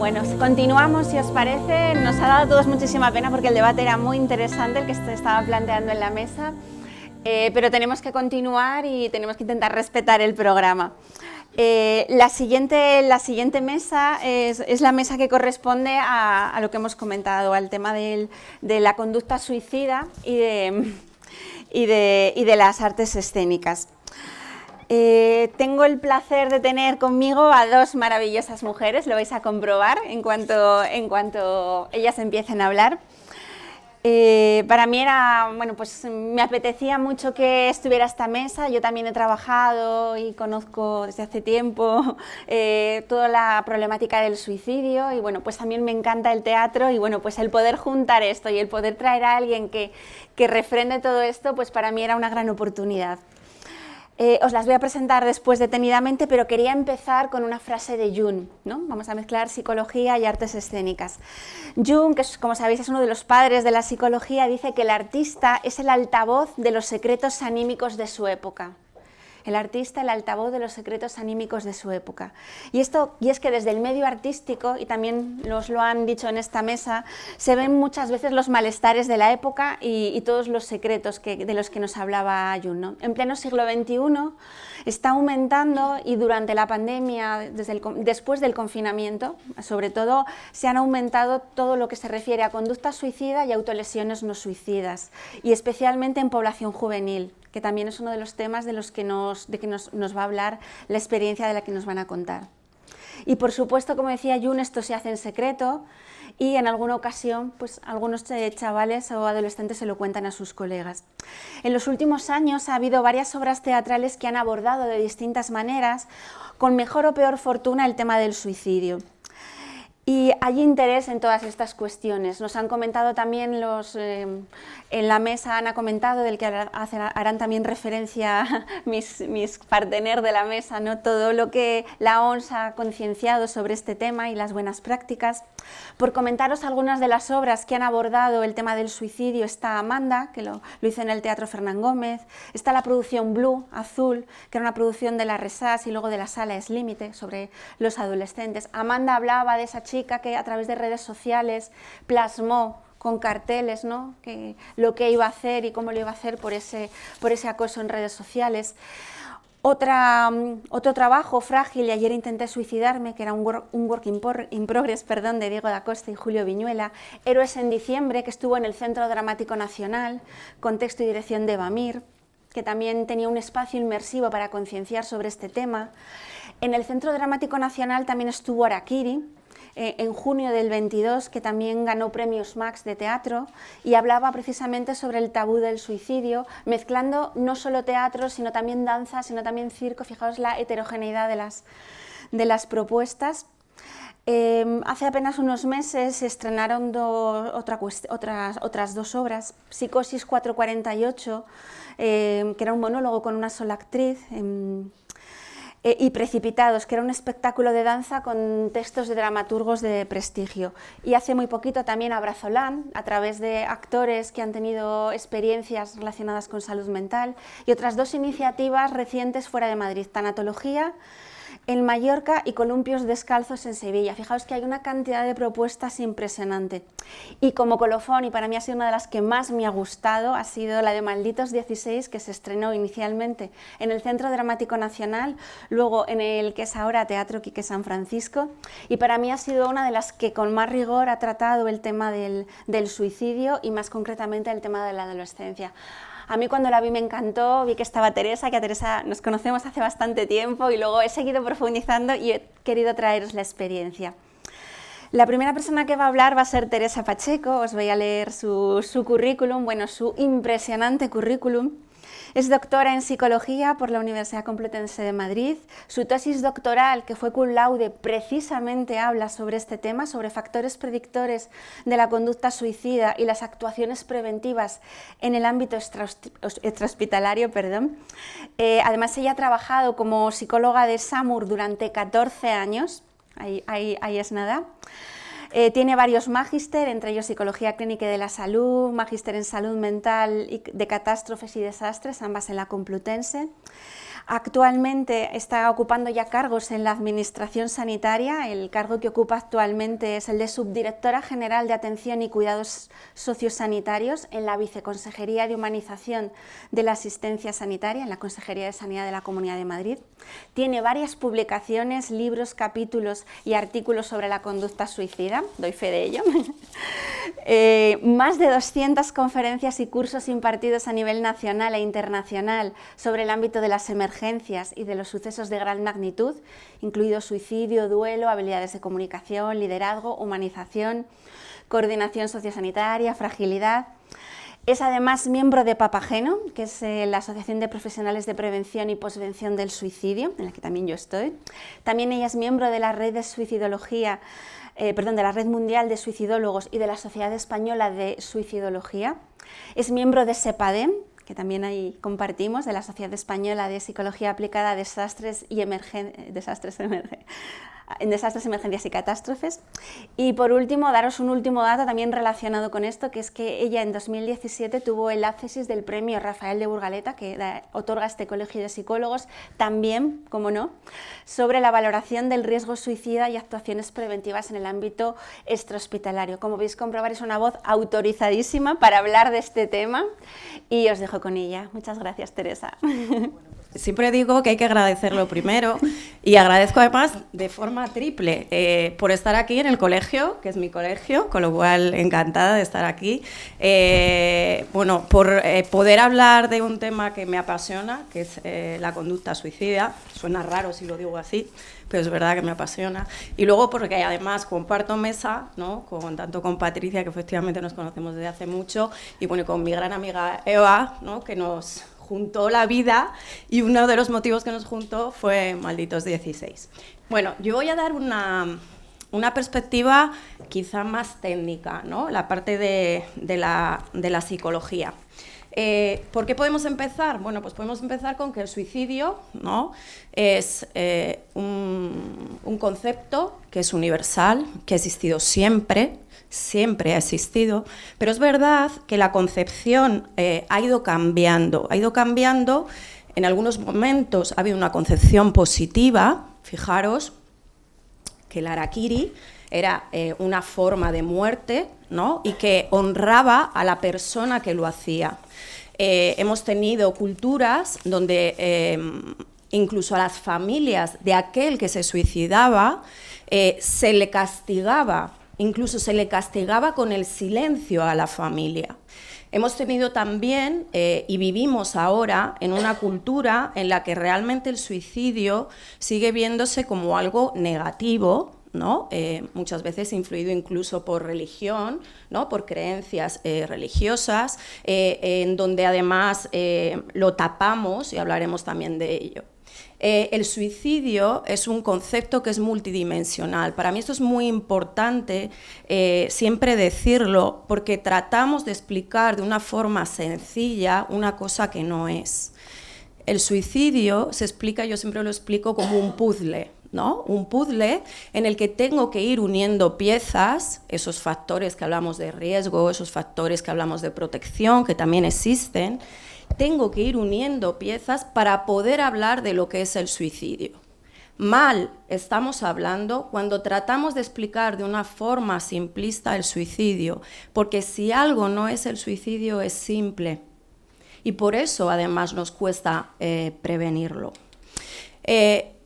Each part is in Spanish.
Bueno, continuamos, si os parece. Nos ha dado a todos muchísima pena porque el debate era muy interesante, el que se estaba planteando en la mesa, pero tenemos que continuar y tenemos que intentar respetar el programa. La siguiente mesa es la mesa que corresponde a lo que hemos comentado, al tema de la conducta suicida y de las artes escénicas. Tengo el placer de tener conmigo a dos maravillosas mujeres, lo vais a comprobar en cuanto ellas empiecen a hablar. Para mí pues me apetecía mucho que estuviera esta mesa. Yo también he trabajado y conozco desde hace tiempo toda la problemática del suicidio y bueno, pues también me encanta el teatro y bueno, pues el poder juntar esto y el poder traer a alguien que refrende todo esto, pues para mí era una gran oportunidad. Os las voy a presentar después detenidamente, pero quería empezar con una frase de Jung, ¿no? Vamos a mezclar psicología y artes escénicas. Jung, que como sabéis es uno de los padres de la psicología, dice que el artista es el altavoz de los secretos anímicos de su época. El artista, el altavoz de los secretos anímicos de su época. Y es que desde el medio artístico, y también nos lo han dicho en esta mesa, se ven muchas veces los malestares de la época y todos los secretos de los que nos hablaba Jung, ¿no? En pleno siglo XXI está aumentando y durante la pandemia, después del confinamiento, sobre todo, se han aumentado todo lo que se refiere a conducta suicida y autolesiones no suicidas, y especialmente en población juvenil, que también es uno de los temas de los que nos va a hablar la experiencia de la que nos van a contar. Y por supuesto, como decía Jung, esto se hace en secreto y en alguna ocasión pues algunos chavales o adolescentes se lo cuentan a sus colegas. En los últimos años ha habido varias obras teatrales que han abordado de distintas maneras, con mejor o peor fortuna, el tema del suicidio. Y hay interés en todas estas cuestiones. Nos han comentado también en la mesa, Ana ha comentado, del que harán también referencia mis partener de la mesa, ¿no? Todo lo que la OMS ha concienciado sobre este tema y las buenas prácticas. Por comentaros algunas de las obras que han abordado el tema del suicidio, está Amanda, que lo hizo en el Teatro Fernán Gómez, está la producción Blue, Azul, que era una producción de la Resas y luego de la Sala Es Límite, sobre los adolescentes. Amanda hablaba de esa chica que a través de redes sociales plasmó con carteles, ¿no? Lo que iba a hacer y cómo lo iba a hacer por ese acoso en redes sociales. Otro trabajo, Frágil y Ayer intenté suicidarme, que era un work in progress, de Diego da Costa y Julio Viñuela. Héroes en diciembre, que estuvo en el Centro Dramático Nacional, con texto y dirección de Eva Mir, que también tenía un espacio inmersivo para concienciar sobre este tema. En el Centro Dramático Nacional también estuvo Harakiri, en junio del 22, que también ganó premios Max de teatro y hablaba precisamente sobre el tabú del suicidio, mezclando no solo teatro, sino también danza, sino también circo. Fijaos la heterogeneidad de las propuestas. Hace apenas unos meses se estrenaron otras dos obras, Psicosis 448, que era un monólogo con una sola actriz, y Precipitados, que era un espectáculo de danza con textos de dramaturgos de prestigio. Y hace muy poquito también Abrazolán, a través de actores que han tenido experiencias relacionadas con salud mental, y otras dos iniciativas recientes fuera de Madrid, Tanatología en Mallorca y Columpios Descalzos en Sevilla. Fijaos que hay una cantidad de propuestas impresionante. Y como colofón, y para mí ha sido una de las que más me ha gustado, ha sido la de Malditos 16, que se estrenó inicialmente en el Centro Dramático Nacional, luego en el que es ahora Teatro Quique San Francisco, y para mí ha sido una de las que con más rigor ha tratado el tema del suicidio y más concretamente el tema de la adolescencia. A mí cuando la vi me encantó, vi que estaba Teresa, que a Teresa nos conocemos hace bastante tiempo y luego he seguido profundizando y he querido traeros la experiencia. La primera persona que va a hablar va a ser Teresa Pacheco. Os voy a leer su currículum, bueno, su impresionante currículum. Es doctora en Psicología por la Universidad Complutense de Madrid. Su tesis doctoral, que fue cum laude, precisamente habla sobre este tema, sobre factores predictores de la conducta suicida y las actuaciones preventivas en el ámbito extrahospitalario. Además, ella ha trabajado como psicóloga de SAMUR durante 14 años, ahí es nada. Tiene varios magíster, entre ellos Psicología Clínica y de la Salud, magíster en Salud Mental y de Catástrofes y Desastres, ambas en la Complutense. Actualmente está ocupando ya cargos en la Administración Sanitaria. El cargo que ocupa actualmente es el de Subdirectora General de Atención y Cuidados Sociosanitarios en la Viceconsejería de Humanización de la Asistencia Sanitaria, en la Consejería de Sanidad de la Comunidad de Madrid. Tiene varias publicaciones, libros, capítulos y artículos sobre la conducta suicida, doy fe de ello. Más de 200 conferencias y cursos impartidos a nivel nacional e internacional sobre el ámbito de las emergencias y de los sucesos de gran magnitud, incluido suicidio, duelo, habilidades de comunicación, liderazgo, humanización, coordinación sociosanitaria, fragilidad. Es además miembro de Papageno, que es la Asociación de Profesionales de Prevención y Posvención del Suicidio, en la que también yo estoy. También ella es miembro de la Red de Suicidología, de la Red Mundial de Suicidólogos y de la Sociedad Española de Suicidología. Es miembro de SEPADEM, que también ahí compartimos, de la Sociedad Española de Psicología Aplicada a Desastres, Emergencias y Catástrofes. Y por último, daros un último dato también relacionado con esto, que es que ella en 2017 tuvo el ábscesis del premio Rafael de Burgaleta, que otorga este colegio de psicólogos, también, como no, sobre la valoración del riesgo suicida y actuaciones preventivas en el ámbito extrahospitalario. Como podéis comprobar, es una voz autorizadísima para hablar de este tema y os dejo con ella. Muchas gracias, Teresa. Siempre digo que hay que agradecerlo primero y agradezco además de forma triple por estar aquí en el colegio, que es mi colegio, con lo cual encantada de estar aquí. Por poder hablar de un tema que me apasiona, que es la conducta suicida. Suena raro si lo digo así, pero es verdad que me apasiona. Y luego porque además comparto mesa, ¿no?, tanto con Patricia, que efectivamente nos conocemos desde hace mucho, y bueno, con mi gran amiga Eva, ¿no?, que nos juntó la vida, y uno de los motivos que nos juntó fue Malditos 16. Bueno, yo voy a dar una perspectiva quizá más técnica, ¿no?, la parte de la psicología. ¿Por qué podemos empezar? Bueno, pues podemos empezar con que el suicidio, ¿no?, es un concepto que es universal, que ha existido siempre ha existido, pero es verdad que la concepción ha ido cambiando, en algunos momentos ha habido una concepción positiva. Fijaros que el harakiri era una forma de muerte, ¿no?, y que honraba a la persona que lo hacía. Hemos tenido culturas donde incluso a las familias de aquel que se suicidaba se le castigaba. Incluso se le castigaba con el silencio a la familia. Hemos tenido también, y vivimos ahora, en una cultura en la que realmente el suicidio sigue viéndose como algo negativo, ¿no? Muchas veces influido incluso por religión, ¿no?, por creencias religiosas, en donde además lo tapamos, y hablaremos también de ello. El suicidio es un concepto que es multidimensional. Para mí esto es muy importante siempre decirlo, porque tratamos de explicar de una forma sencilla una cosa que no es. El suicidio se explica, yo siempre lo explico como un puzzle, ¿no? Un puzzle en el que tengo que ir uniendo piezas, esos factores que hablamos de riesgo, esos factores que hablamos de protección, que también existen. Tengo que ir uniendo piezas para poder hablar de lo que es el suicidio. Mal estamos hablando cuando tratamos de explicar de una forma simplista el suicidio, porque si algo no es el suicidio, es simple. Y por eso, además, nos cuesta prevenirlo.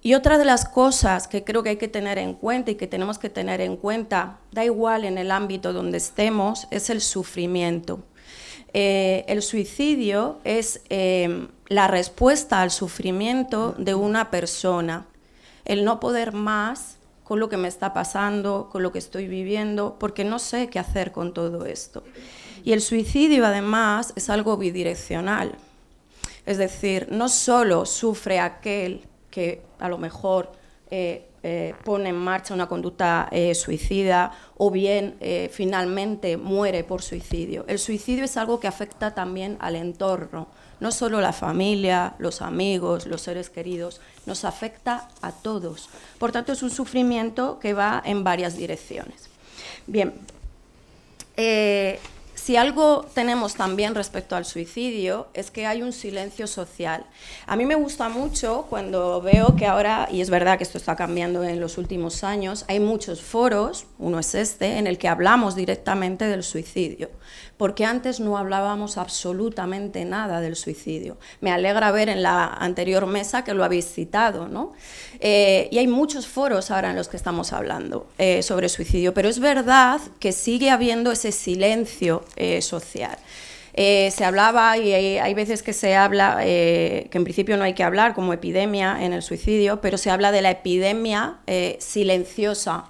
Y otra de las cosas que creo que hay que tener en cuenta y que tenemos que tener en cuenta, da igual en el ámbito donde estemos, es el sufrimiento. El suicidio es la respuesta al sufrimiento de una persona, el no poder más con lo que me está pasando, con lo que estoy viviendo, porque no sé qué hacer con todo esto. Y el suicidio, además, es algo bidireccional. Es decir, no solo sufre aquel que a lo mejor pone en marcha una conducta suicida o bien finalmente muere por suicidio. El suicidio es algo que afecta también al entorno, no solo la familia, los amigos, los seres queridos, nos afecta a todos. Por tanto, es un sufrimiento que va en varias direcciones. Bien, si algo tenemos también respecto al suicidio es que hay un silencio social. A mí me gusta mucho cuando veo que ahora, y es verdad que esto está cambiando en los últimos años, hay muchos foros, uno es este, en el que hablamos directamente del suicidio, porque antes no hablábamos absolutamente nada del suicidio. Me alegra ver en la anterior mesa que lo habéis citado, ¿no? Y hay muchos foros ahora en los que estamos hablando sobre suicidio, pero es verdad que sigue habiendo ese silencio social. Se hablaba, y hay veces que se habla, que en principio no hay que hablar como epidemia en el suicidio, pero se habla de la epidemia silenciosa,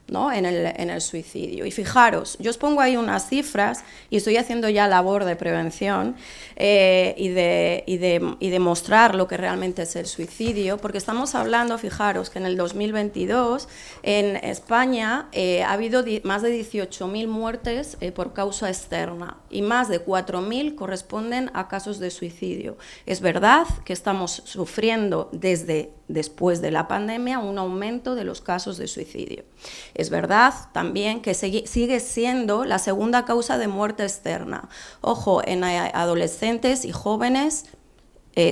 ¿no? en el suicidio. Y fijaros, yo os pongo ahí unas cifras y estoy haciendo ya labor de prevención y de mostrar lo que realmente es el suicidio, porque estamos hablando, fijaros, que en el 2022 en España ha habido más de 18.000 muertes por causa externa y más de 4.000 corresponden a casos de suicidio. Es verdad que estamos sufriendo después de la pandemia un aumento de los casos de suicidio. Es verdad también que sigue siendo la segunda causa de muerte externa. Ojo, en adolescentes y jóvenes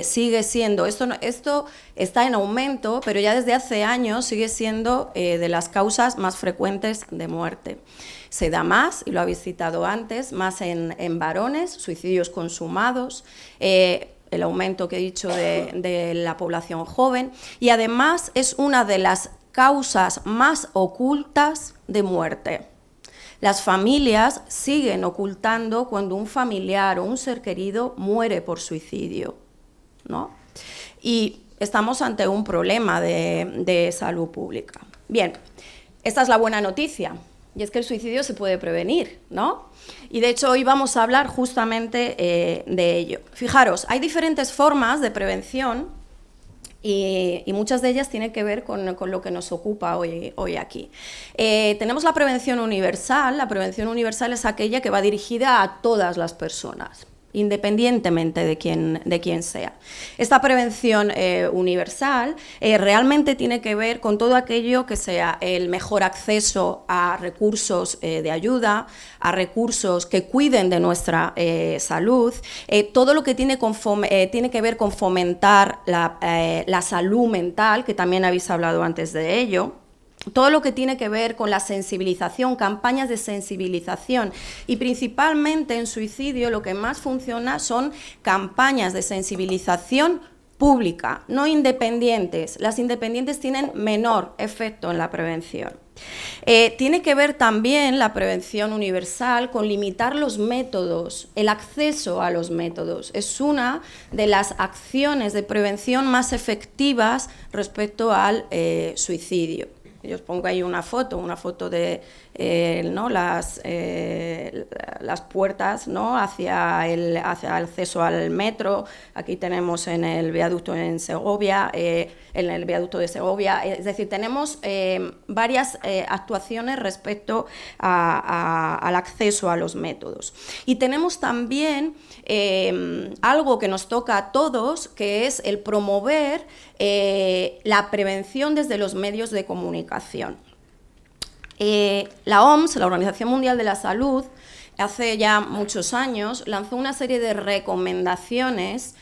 sigue siendo, esto está en aumento, pero ya desde hace años sigue siendo de las causas más frecuentes de muerte. Se da más, y lo habéis citado antes, más en varones, suicidios consumados, el aumento que he dicho de la población joven, y además es una de las causas más ocultas de muerte. Las familias siguen ocultando cuando un familiar o un ser querido muere por suicidio, ¿no? Y estamos ante un problema de salud pública. Bien, esta es la buena noticia, y es que el suicidio se puede prevenir, ¿no? Y de hecho hoy vamos a hablar justamente de ello. Fijaros, hay diferentes formas de prevención y muchas de ellas tienen que ver con lo que nos ocupa hoy aquí. Tenemos la prevención universal. La prevención universal es aquella que va dirigida a todas las personas, independientemente de quién sea. Esta prevención universal realmente tiene que ver con todo aquello que sea el mejor acceso a recursos de ayuda, a recursos que cuiden de nuestra salud, todo lo que tiene que ver con fomentar la salud mental, que también habéis hablado antes de ello. Todo lo que tiene que ver con la sensibilización, campañas de sensibilización, y principalmente en suicidio lo que más funciona son campañas de sensibilización pública, no independientes. Las independientes tienen menor efecto en la prevención. Tiene que ver también la prevención universal con limitar los métodos, el acceso a los métodos. Es una de las acciones de prevención más efectivas respecto al suicidio. Yo os pongo ahí una foto de ¿no? las puertas, ¿no? hacia el acceso al metro. Aquí tenemos en el viaducto en Segovia, en el viaducto de Segovia. Es decir, tenemos varias actuaciones respecto al acceso a los métodos. Y tenemos también algo que nos toca a todos, que es el promover la prevención desde los medios de comunicación. La OMS, la Organización Mundial de la Salud, hace ya muchos años lanzó una serie de recomendaciones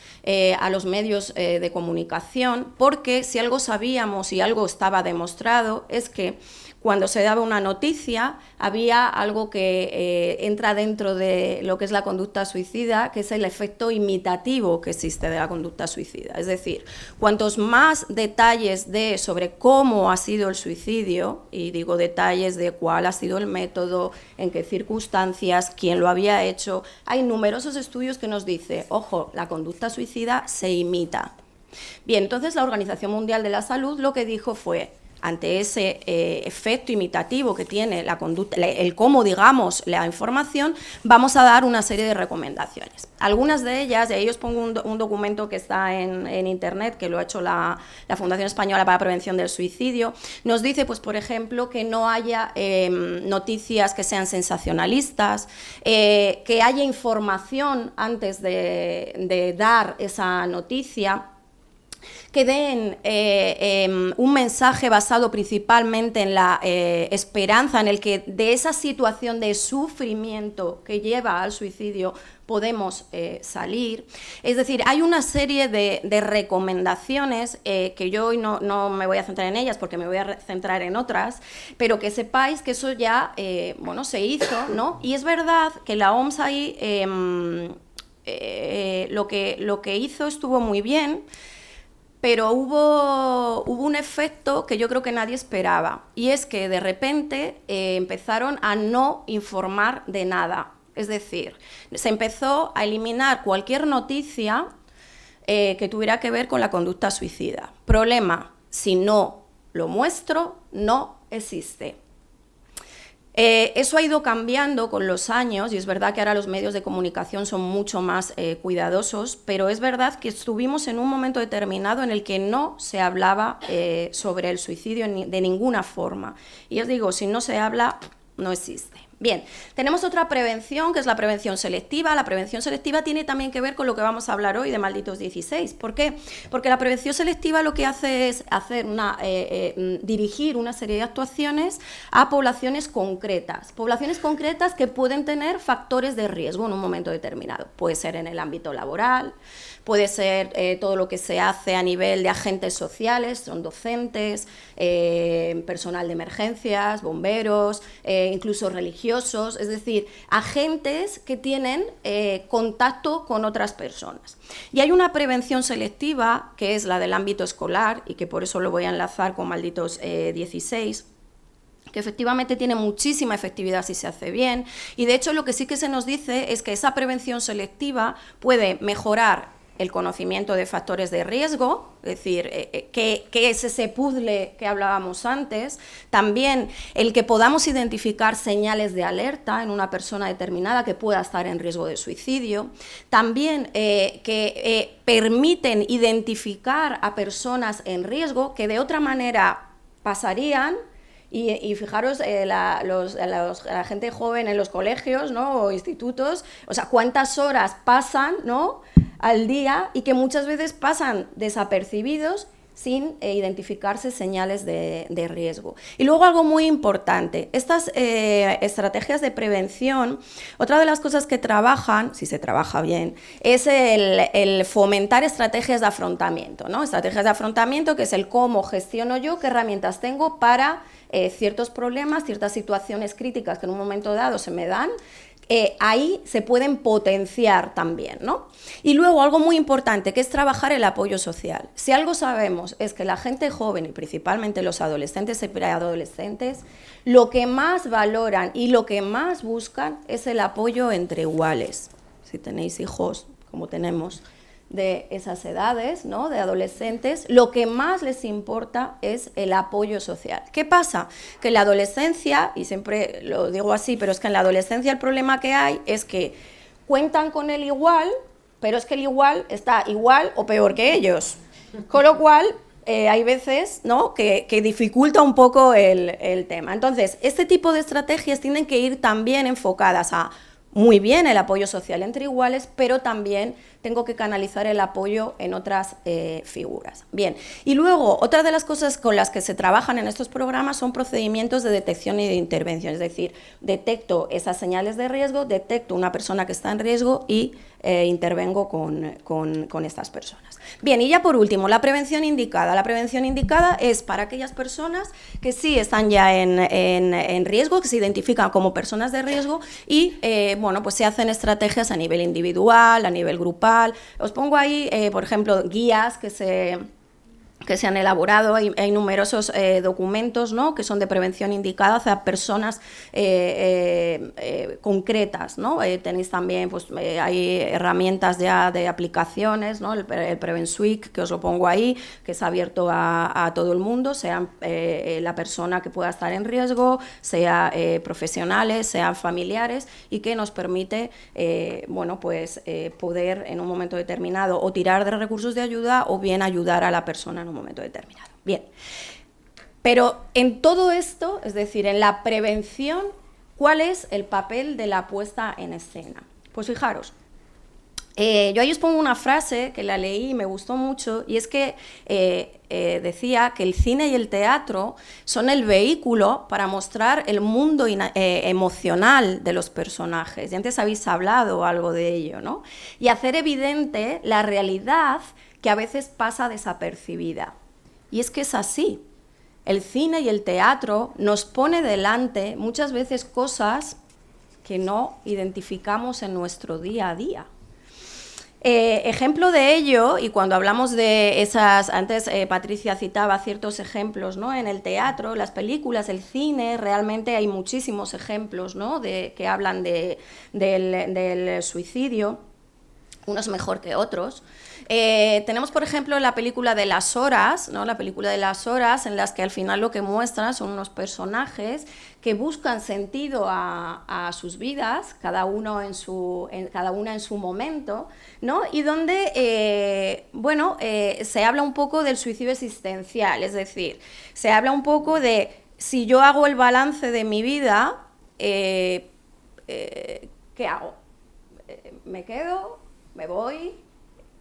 a los medios de comunicación, porque si algo sabíamos y algo estaba demostrado es que cuando se daba una noticia había algo que entra dentro de lo que es la conducta suicida, que es el efecto imitativo que existe de la conducta suicida. Es decir, cuantos más detalles sobre cómo ha sido el suicidio, y digo detalles de cuál ha sido el método, en qué circunstancias, quién lo había hecho, hay numerosos estudios que nos dicen, ojo, la conducta suicida se imita. Bien, entonces la Organización Mundial de la Salud lo que dijo fue, ante ese efecto imitativo que tiene la conducta, el cómo digamos la información, vamos a dar una serie de recomendaciones. Algunas de ellas, y ahí os pongo un documento que está en internet, que lo ha hecho la Fundación Española para la Prevención del Suicidio, nos dice, pues por ejemplo, que no haya noticias que sean sensacionalistas, que haya información antes de dar esa noticia, que den un mensaje basado principalmente en la esperanza, en el que de esa situación de sufrimiento que lleva al suicidio podemos salir. Es decir, hay una serie de recomendaciones que yo hoy no me voy a centrar en ellas porque me voy a centrar en otras, pero que sepáis que eso ya bueno, se hizo, ¿no? Y es verdad que la OMS ahí lo que hizo estuvo muy bien, pero hubo un efecto que yo creo que nadie esperaba, y es que de repente empezaron a no informar de nada. Es decir, se empezó a eliminar cualquier noticia que tuviera que ver con la conducta suicida. Problema, si no lo muestro, no existe. Eso ha ido cambiando con los años, y es verdad que ahora los medios de comunicación son mucho más cuidadosos, pero es verdad que estuvimos en un momento determinado en el que no se hablaba sobre el suicidio de ninguna forma. Y os digo, si no se habla, no existe. Bien, tenemos otra prevención, que es la prevención selectiva. La prevención selectiva tiene también que ver con lo que vamos a hablar hoy de Malditos 16. ¿Por qué? Porque la prevención selectiva lo que hace es dirigir una serie de actuaciones a poblaciones concretas que pueden tener factores de riesgo en un momento determinado. Puede ser en el ámbito laboral, puede ser todo lo que se hace a nivel de agentes sociales, son docentes, personal de emergencias, bomberos, incluso religiosos, es decir, agentes que tienen contacto con otras personas. Y hay una prevención selectiva, que es la del ámbito escolar, y que por eso lo voy a enlazar con Malditos 16, que efectivamente tiene muchísima efectividad si se hace bien, y de hecho lo que sí que se nos dice es que esa prevención selectiva puede mejorar el conocimiento de factores de riesgo, es decir, que es ese puzzle que hablábamos antes, también el que podamos identificar señales de alerta en una persona determinada que pueda estar en riesgo de suicidio, también que permiten identificar a personas en riesgo que de otra manera pasarían. Y fijaros, la gente joven en los colegios, ¿no?, o institutos, o sea, cuántas horas pasan, ¿no?, al día, y que muchas veces pasan desapercibidos sin identificarse señales de riesgo. Y luego algo muy importante, estas estrategias de prevención, otra de las cosas que trabajan, si se trabaja bien, es el fomentar estrategias de afrontamiento, ¿no? Estrategias de afrontamiento, que es el cómo gestiono yo, qué herramientas tengo para ciertos problemas, ciertas situaciones críticas que en un momento dado se me dan. Ahí se pueden potenciar también, ¿no? Y luego algo muy importante, que es trabajar el apoyo social. Si algo sabemos es que la gente joven, y principalmente los adolescentes y preadolescentes, lo que más valoran y lo que más buscan es el apoyo entre iguales. Si tenéis hijos, como tenemos, de esas edades, ¿no?, de adolescentes, lo que más les importa es el apoyo social. ¿Qué pasa? Que en la adolescencia, y siempre lo digo así, pero es que en la adolescencia el problema que hay es que cuentan con el igual, pero es que el igual está igual o peor que ellos. Con lo cual, hay veces, ¿no?, que dificulta un poco el tema. Entonces, este tipo de estrategias tienen que ir también enfocadas a muy bien el apoyo social entre iguales, pero también tengo que canalizar el apoyo en otras figuras. Bien, y luego otra de las cosas con las que se trabajan en estos programas son procedimientos de detección y de intervención, es decir, detecto esas señales de riesgo, detecto una persona que está en riesgo y intervengo con estas personas. Bien, y ya por último, la prevención indicada. La prevención indicada es para aquellas personas que sí están ya en riesgo, que se identifican como personas de riesgo y, bueno, pues se hacen estrategias a nivel individual, a nivel grupal. Os pongo ahí, por ejemplo, guías que se han elaborado, hay numerosos documentos, ¿no?, que son de prevención indicada hacia personas concretas, ¿no? Tenéis también, pues, hay herramientas ya de aplicaciones, ¿no?, el PreventSuite, que os lo pongo ahí, que es abierto a todo el mundo, sea la persona que pueda estar en riesgo, sea profesionales, sean familiares, y que nos permite, bueno, pues, poder en un momento determinado o tirar de recursos de ayuda o bien ayudar a la persona en un momento determinado. Bien, pero en todo esto, es decir, en la prevención, ¿cuál es el papel de la puesta en escena? Pues fijaros, Yo ahí os pongo una frase que la leí y me gustó mucho, y es que decía que el cine y el teatro son el vehículo para mostrar el mundo emocional de los personajes. Y antes habéis hablado algo de ello, ¿no? Y hacer evidente la realidad que a veces pasa desapercibida. Y es que es así. El cine y el teatro nos pone delante muchas veces cosas que no identificamos en nuestro día a día. Ejemplo de ello, y cuando hablamos de esas, antes Patricia citaba ciertos ejemplos, ¿no? En el teatro, las películas, el cine, realmente hay muchísimos ejemplos, ¿no? Que hablan del suicidio, unos mejor que otros. Tenemos, por ejemplo, la película de Las Horas, ¿no? La película de Las Horas, en las que al final lo que muestran son unos personajes que buscan sentido a sus vidas, cada una en su momento, ¿no? Y donde, se habla un poco del suicidio existencial, es decir, se habla un poco de si yo hago el balance de mi vida, ¿qué hago? ¿Me quedo? ¿Me voy?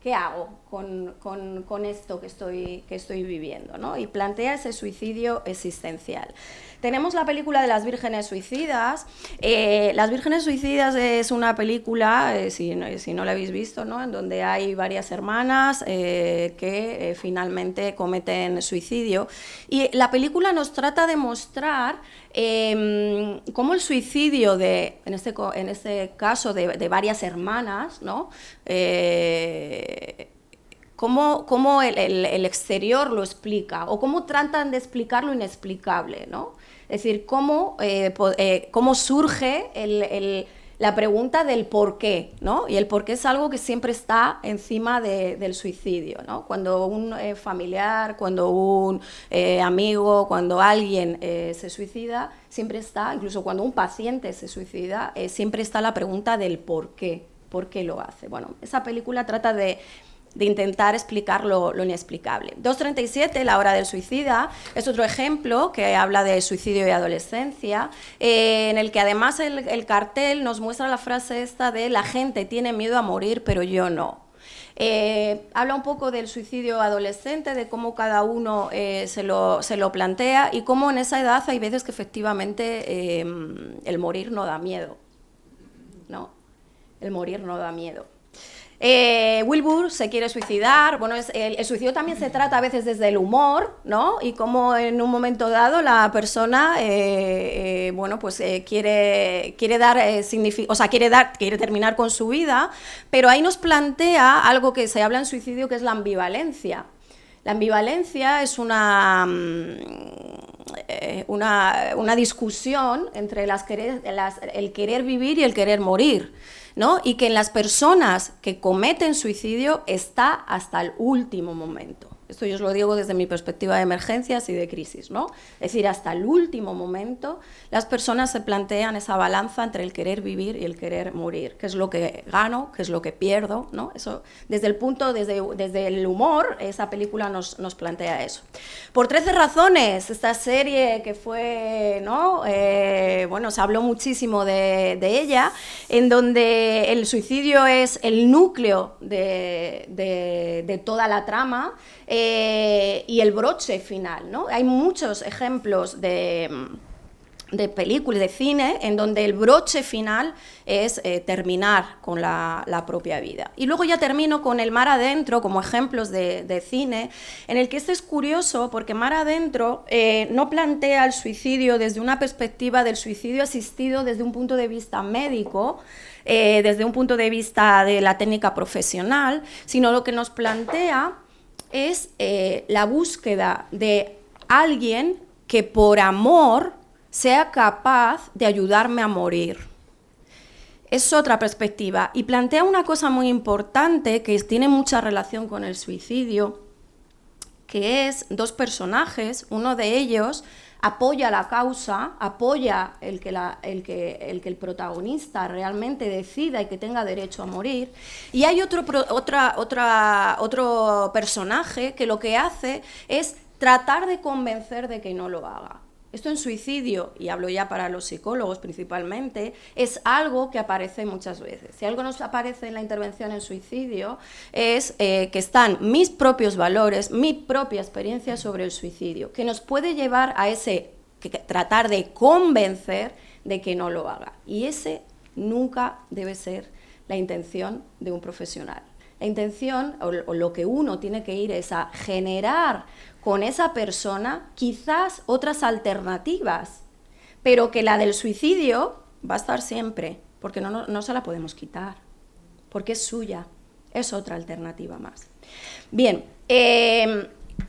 ¿Qué hago con esto que estoy viviendo, ¿no? Y plantea ese suicidio existencial. Tenemos la película de Las Vírgenes Suicidas. Las Vírgenes Suicidas es una película, si no la habéis visto, ¿no? En donde hay varias hermanas que finalmente cometen suicidio. Y la película nos trata de mostrar cómo el suicidio en este caso de varias hermanas, ¿no? Cómo el exterior lo explica, o cómo tratan de explicar lo inexplicable, ¿no? Es decir, cómo surge la pregunta del por qué, ¿no? Y el por qué es algo que siempre está encima del suicidio, ¿no? Cuando un familiar, cuando un amigo, cuando alguien se suicida, siempre está, incluso cuando un paciente se suicida, siempre está la pregunta del por qué lo hace. Bueno, esa película trata de intentar explicar lo inexplicable. 237, La Hora del Suicida, es otro ejemplo que habla de suicidio y adolescencia, en el que además el cartel nos muestra la frase esta de la gente tiene miedo a morir, pero yo no. Habla un poco del suicidio adolescente, de cómo cada uno se lo plantea y cómo en esa edad hay veces que efectivamente el morir no da miedo, ¿no? El morir no da miedo. Wilbur se quiere suicidar. Bueno, el suicidio también se trata a veces desde el humor, ¿no? Y cómo en un momento dado la persona quiere dar significado, o sea, quiere terminar con su vida, pero ahí nos plantea algo que se habla en suicidio, que es la ambivalencia. La ambivalencia es una discusión entre el querer vivir y el querer morir, ¿no? Y que en las personas que cometen suicidio está hasta el último momento. Esto yo os lo digo desde mi perspectiva de emergencias y de crisis, ¿no? Es decir, hasta el último momento las personas se plantean esa balanza entre el querer vivir y el querer morir. ¿Qué es lo que gano? ¿Qué es lo que pierdo? ¿No? Eso, desde el humor, esa película nos plantea eso. Por 13 razones, esta serie que fue, ¿no? Se habló muchísimo de ella, en donde el suicidio es el núcleo de toda la trama, y el broche final, ¿no? Hay muchos ejemplos de películas, de cine, en donde el broche final es terminar con la propia vida. Y luego ya termino con El mar adentro, como ejemplos de cine, en el que este es curioso, porque Mar adentro no plantea el suicidio desde una perspectiva del suicidio asistido desde un punto de vista médico, desde un punto de vista de la técnica profesional, sino lo que nos plantea es la búsqueda de alguien que por amor sea capaz de ayudarme a morir. Es otra perspectiva y plantea una cosa muy importante que tiene mucha relación con el suicidio, que es dos personajes, uno de ellos apoya la causa, apoya el que el protagonista realmente decida y que tenga derecho a morir, y hay otro personaje que lo que hace es tratar de convencer de que no lo haga. Esto en suicidio, y hablo ya para los psicólogos principalmente, es algo que aparece muchas veces. Si algo nos aparece en la intervención en suicidio es que están mis propios valores, mi propia experiencia sobre el suicidio, que nos puede llevar a tratar de convencer de que no lo haga. Y ese nunca debe ser la intención de un profesional. La intención, o lo que uno tiene que ir es a generar con esa persona quizás otras alternativas, pero que la del suicidio va a estar siempre, porque no se la podemos quitar, porque es suya, es otra alternativa más. Bien,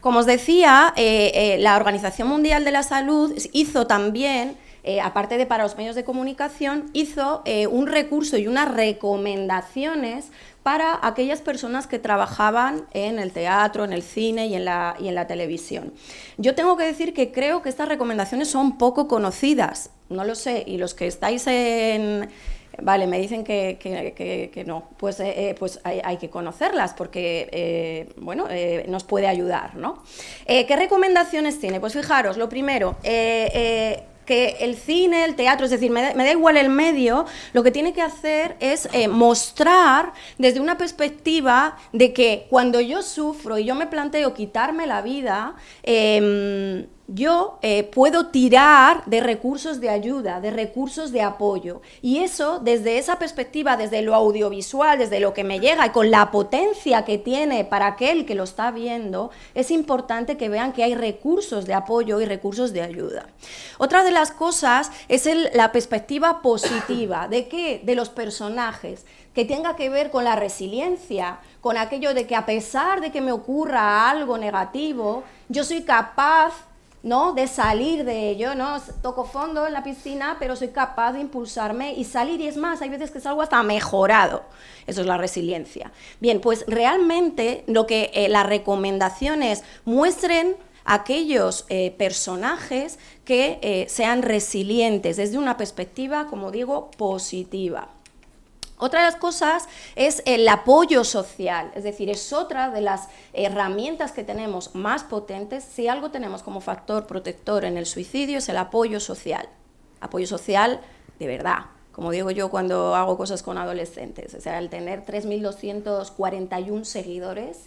como os decía, la Organización Mundial de la Salud hizo también, aparte de para los medios de comunicación, hizo un recurso y unas recomendaciones para aquellas personas que trabajaban en el teatro, en el cine y en la televisión. Yo tengo que decir que creo que estas recomendaciones son poco conocidas, no lo sé, y los que estáis en... Vale, me dicen que no, pues hay que conocerlas porque, nos puede ayudar, ¿no? ¿Qué recomendaciones tiene? Pues fijaros, lo primero, que el cine, el teatro, es decir, me da igual el medio, lo que tiene que hacer es mostrar desde una perspectiva de que cuando yo sufro y yo me planteo quitarme la vida, yo puedo tirar de recursos de ayuda, de recursos de apoyo. Y eso, desde esa perspectiva, desde lo audiovisual, desde lo que me llega y con la potencia que tiene para aquel que lo está viendo, es importante que vean que hay recursos de apoyo y recursos de ayuda. Otra de las cosas es la perspectiva positiva. ¿De qué? De los personajes, que tenga que ver con la resiliencia, con aquello de que a pesar de que me ocurra algo negativo, yo soy capaz, ¿no?, de salir de ello, ¿no? Toco fondo en la piscina, pero soy capaz de impulsarme y salir, y es más, hay veces que salgo hasta mejorado. Eso es la resiliencia. Bien, pues realmente lo que las recomendaciones muestren aquellos personajes que sean resilientes desde una perspectiva, como digo, positiva. Otra de las cosas es el apoyo social, es decir, es otra de las herramientas que tenemos más potentes. Si algo tenemos como factor protector en el suicidio es el apoyo social de verdad, como digo yo cuando hago cosas con adolescentes. O sea, el tener 3.241 seguidores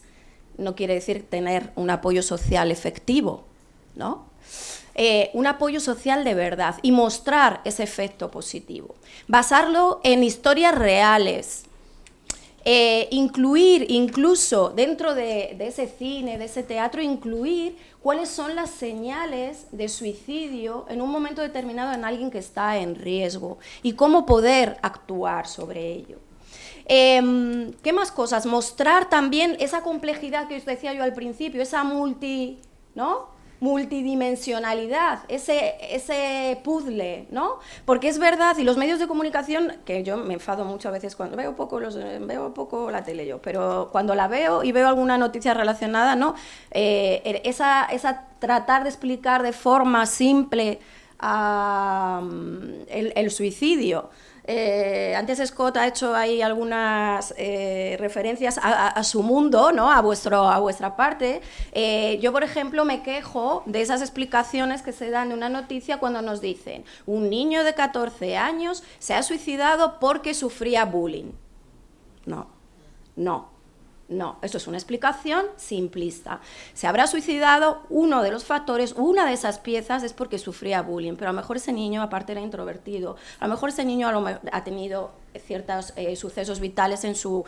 no quiere decir tener un apoyo social efectivo, ¿no? Un apoyo social de verdad y mostrar ese efecto positivo. Basarlo en historias reales. Incluir, incluso dentro de ese cine, de ese teatro, incluir cuáles son las señales de suicidio en un momento determinado en alguien que está en riesgo y cómo poder actuar sobre ello. ¿Qué más cosas? Mostrar también esa complejidad que os decía yo al principio, esa multidimensionalidad, ese puzzle, ¿no? Porque es verdad, y los medios de comunicación, que yo me enfado mucho a veces cuando veo poco la tele yo, pero cuando la veo y veo alguna noticia relacionada, ¿no? Esa tratar de explicar de forma simple el suicidio. Antes Scott ha hecho ahí algunas referencias a su mundo, ¿no? a vuestra parte. Yo, por ejemplo, me quejo de esas explicaciones que se dan en una noticia cuando nos dicen un niño de 14 años se ha suicidado porque sufría bullying. No, eso es una explicación simplista. Se habrá suicidado, uno de los factores, una de esas piezas es porque sufría bullying, pero a lo mejor ese niño aparte era introvertido, a lo mejor ese niño ha tenido ciertos sucesos vitales en su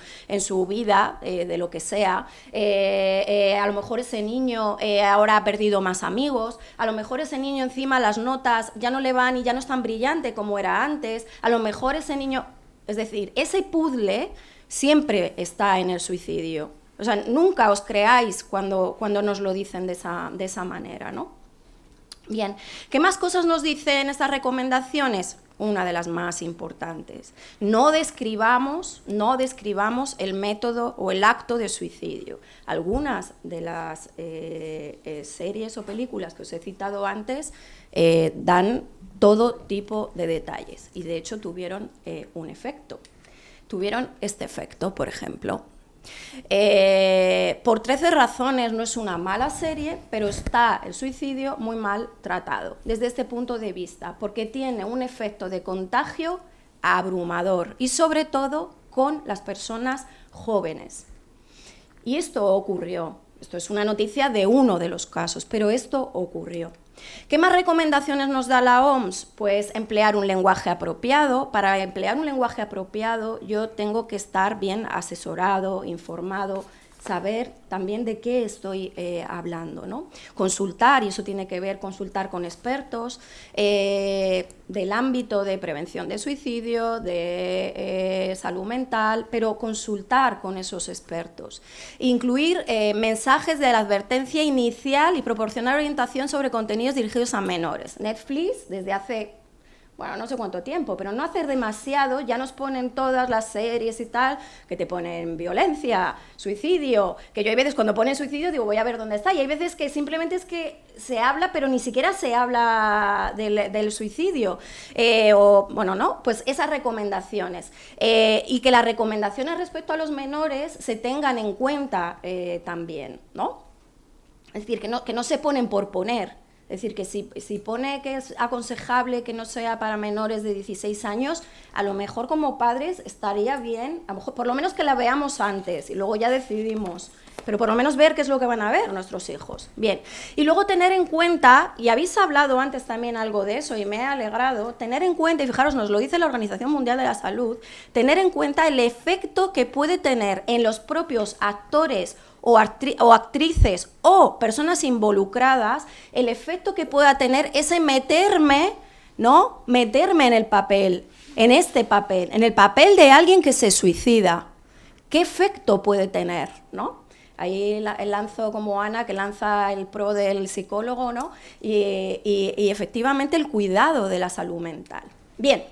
vida, de lo que sea, a lo mejor ese niño ahora ha perdido más amigos, a lo mejor ese niño encima las notas ya no le van y ya no es tan brillante como era antes, a lo mejor ese niño, es decir, ese puzzle siempre está en el suicidio. O sea, nunca os creáis cuando nos lo dicen de esa manera, ¿no? Bien, ¿qué más cosas nos dicen estas recomendaciones? Una de las más importantes. No describamos el método o el acto de suicidio. Algunas de las series o películas que os he citado antes dan todo tipo de detalles y de hecho tuvieron un efecto. Tuvieron este efecto, por ejemplo. Por 13 razones no es una mala serie, pero está el suicidio muy mal tratado desde este punto de vista, porque tiene un efecto de contagio abrumador y sobre todo con las personas jóvenes. Y esto ocurrió. Esto es una noticia de uno de los casos, pero esto ocurrió. ¿Qué más recomendaciones nos da la OMS? Pues emplear un lenguaje apropiado. Para emplear un lenguaje apropiado yo tengo que estar bien asesorado, informado, saber también de qué estoy hablando, ¿no? Consultar, y eso tiene que ver consultar con expertos del ámbito de prevención de suicidio, de salud mental, pero consultar con esos expertos. Incluir mensajes de la advertencia inicial y proporcionar orientación sobre contenidos dirigidos a menores. Netflix, desde hace, bueno, no sé cuánto tiempo, pero no hacer demasiado, ya nos ponen todas las series y tal, que te ponen violencia, suicidio, que yo hay veces cuando ponen suicidio digo voy a ver dónde está, y hay veces que simplemente es que se habla, pero ni siquiera se habla del suicidio, o bueno, no, pues esas recomendaciones, y que las recomendaciones respecto a los menores se tengan en cuenta también, ¿no? Es decir, que no se ponen por poner. Es decir, que si pone que es aconsejable que no sea para menores de 16 años, a lo mejor como padres estaría bien, a lo mejor, por lo menos que la veamos antes y luego ya decidimos, pero por lo menos ver qué es lo que van a ver nuestros hijos. Bien, y luego tener en cuenta, y habéis hablado antes también algo de eso y me he alegrado, tener en cuenta, y fijaros, nos lo dice la Organización Mundial de la Salud, tener en cuenta el efecto que puede tener en los propios actores o actrices o personas involucradas, el efecto que pueda tener ese meterme, ¿no? Meterme en el papel, en este papel, en el papel de alguien que se suicida. ¿Qué efecto puede tener, no? Ahí lanzo como Ana, que lanza el pro del psicólogo, ¿no? Y efectivamente el cuidado de la salud mental. Bien.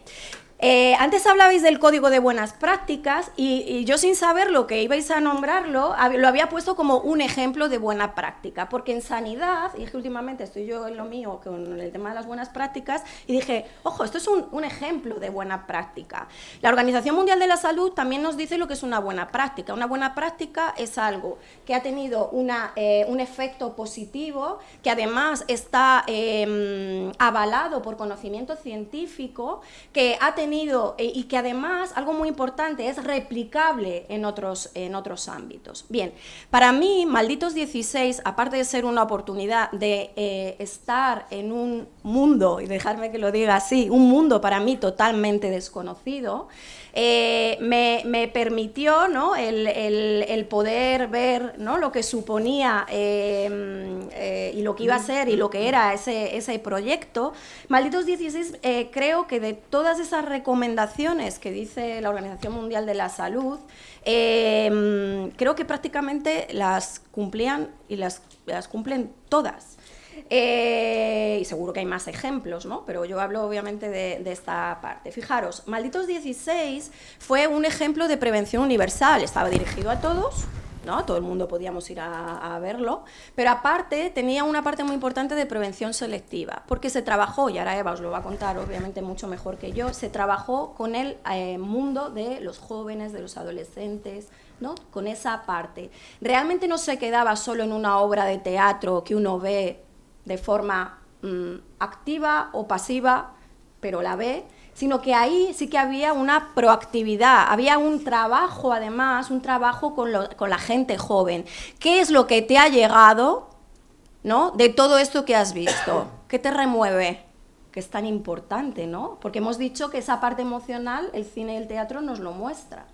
Antes hablabais del código de buenas prácticas y yo sin saber lo que ibais a nombrarlo, lo había puesto como un ejemplo de buena práctica, porque en sanidad, y es que últimamente estoy yo en lo mío con el tema de las buenas prácticas, y dije, ojo, esto es un ejemplo de buena práctica. La Organización Mundial de la Salud también nos dice lo que es una buena práctica. Una buena práctica es algo que ha tenido un efecto positivo, que además está avalado por conocimiento científico, que ha tenido y que además, algo muy importante, es replicable en otros ámbitos. Bien, para mí, Malditos 16, aparte de ser una oportunidad de estar en un mundo, y dejarme que lo diga así, un mundo para mí totalmente desconocido, me permitió, ¿no? el poder ver, ¿no? lo que suponía y lo que iba a ser y lo que era ese proyecto. Malditos 16, creo que de todas esas recomendaciones que dice la Organización Mundial de la Salud, creo que prácticamente las cumplían y las cumplen todas. Y seguro que hay más ejemplos, ¿no? Pero yo hablo obviamente de esta parte. Fijaros, Malditos 16 fue un ejemplo de prevención universal, estaba dirigido a todos, ¿no? Todo el mundo podíamos ir a verlo, pero aparte tenía una parte muy importante de prevención selectiva, porque se trabajó, y ahora Eva os lo va a contar obviamente mucho mejor que yo, se trabajó con el mundo de los jóvenes, de los adolescentes, ¿no? Con esa parte. Realmente no se quedaba solo en una obra de teatro que uno ve de forma activa o pasiva, pero la ve, sino que ahí sí que había una proactividad, había un trabajo además, un trabajo con la gente joven. ¿Qué es lo que te ha llegado, ¿no? de todo esto que has visto? ¿Qué te remueve? Que es tan importante, ¿no? Porque hemos dicho que esa parte emocional, el cine y el teatro nos lo muestra.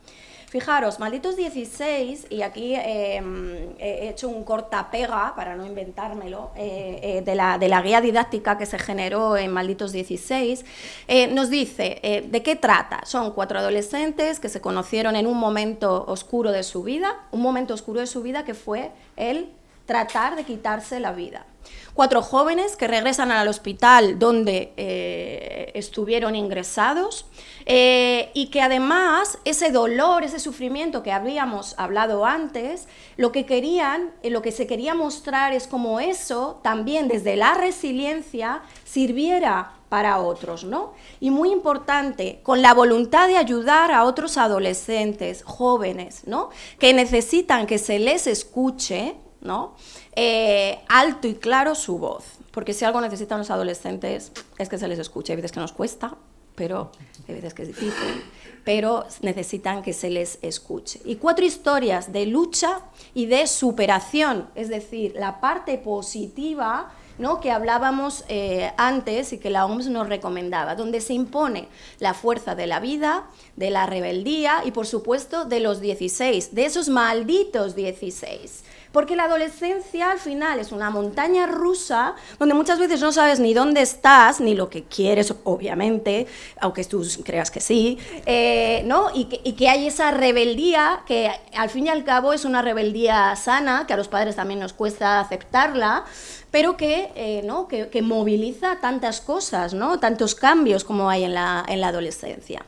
Fijaros, Malditos 16, y aquí he hecho un cortapega para no inventármelo, de la guía didáctica que se generó en Malditos 16, nos dice de qué trata. Son 4 adolescentes que se conocieron en un momento oscuro de su vida, que fue el tratar de quitarse la vida. 4 jóvenes que regresan al hospital donde estuvieron ingresados y que además ese dolor, ese sufrimiento que habíamos hablado antes, lo que se quería mostrar es como eso también desde la resiliencia sirviera para otros, ¿no? Y muy importante, con la voluntad de ayudar a otros adolescentes, jóvenes, ¿no? Que necesitan que se les escuche, ¿no? Alto y claro su voz, porque si algo necesitan los adolescentes es que se les escuche. Hay veces que nos cuesta, pero hay veces que es difícil, pero necesitan que se les escuche. Y 4 historias de lucha y de superación, es decir, la parte positiva, ¿no?, que hablábamos antes y que la OMS nos recomendaba, donde se impone la fuerza de la vida, de la rebeldía y, por supuesto, de los 16, de esos malditos 16. Porque la adolescencia al final es una montaña rusa donde muchas veces no sabes ni dónde estás, ni lo que quieres, obviamente, aunque tú creas que sí, ¿no? Y que hay esa rebeldía que al fin y al cabo es una rebeldía sana, que a los padres también nos cuesta aceptarla, pero ¿no?, que moviliza tantas cosas, ¿no?, tantos cambios como hay en la adolescencia.